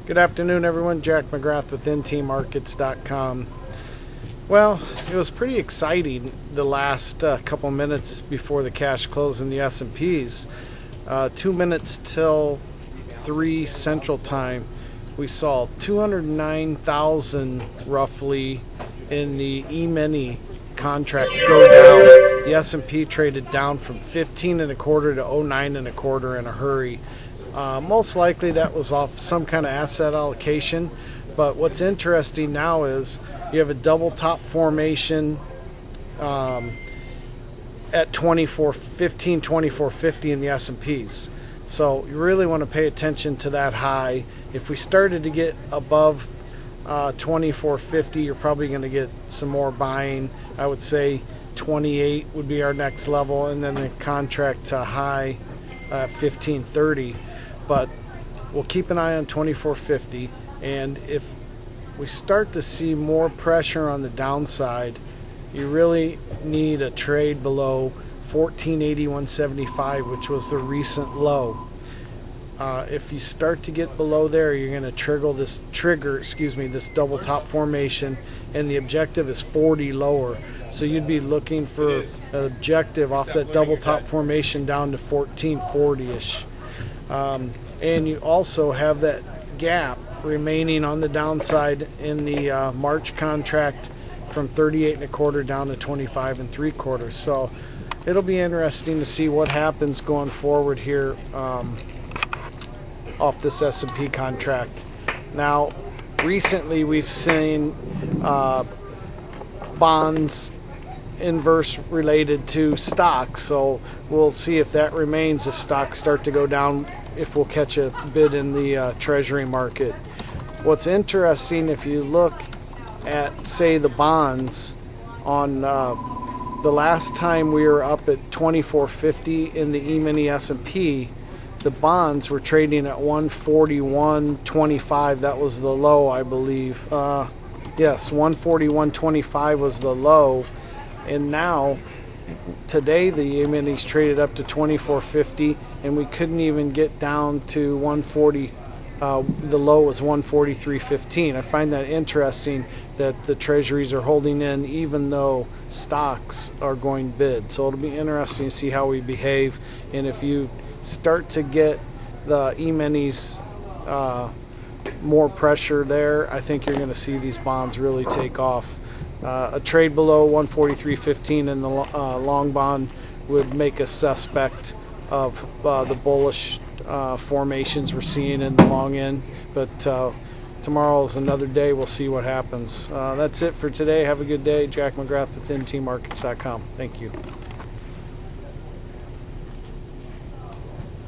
Good afternoon, everyone. Jack McGrath with ntmarkets.com. Well, it was pretty exciting the last couple minutes before the cash close in the S&Ps. 2 minutes till 3 Central Time, we saw 209,000 roughly in the E-mini contract go down. The S&P traded down from 15 and a quarter to 09 and a quarter in a hurry. Most likely that was off some kind of asset allocation, but what's interesting now is you have a double top formation at 2450 in the S&Ps. So you really want to pay attention to that high. If we started to get above 2450, you're probably going to get some more buying. I would say 28 would be our next level, and then the contract to high 1530. But we'll keep an eye on 2450, and if we start to see more pressure on the downside, you really need a trade below 1481.75, which was the recent low. If you start to get below there, you're going to trigger this double top formation, and the objective is 40 lower. So you'd be looking for an objective off that double top formation down to 1440-ish. And you also have that gap remaining on the downside in the March contract from 38 and a quarter down to 25 and 3/4. So it'll be interesting to see what happens going forward here off this S&P contract. Now, recently we've seen bonds inverse related to stocks, so we'll see if that remains. If stocks start to go down, if we'll catch a bid in the treasury market. What's interesting, if you look at, say, the bonds on the last time we were up at 2450 in the E-mini S&P, the bonds were trading at 141.25. That was the low, I believe. Yes, 141.25 was the low. And now, today, the E-minis traded up to 2450, and we couldn't even get down to 140. The low was 143.15. I find that interesting that the treasuries are holding in even though stocks are going bid. So it'll be interesting to see how we behave. And if you start to get the E-minis more pressure there, I think you're going to see these bonds really take off. A trade below 143.15 in the long bond would make us suspect of the bullish formations we're seeing in the long end. But tomorrow is another day. We'll see what happens. That's it for today. Have a good day. Jack McGrath with ntmarkets.com. Thank you.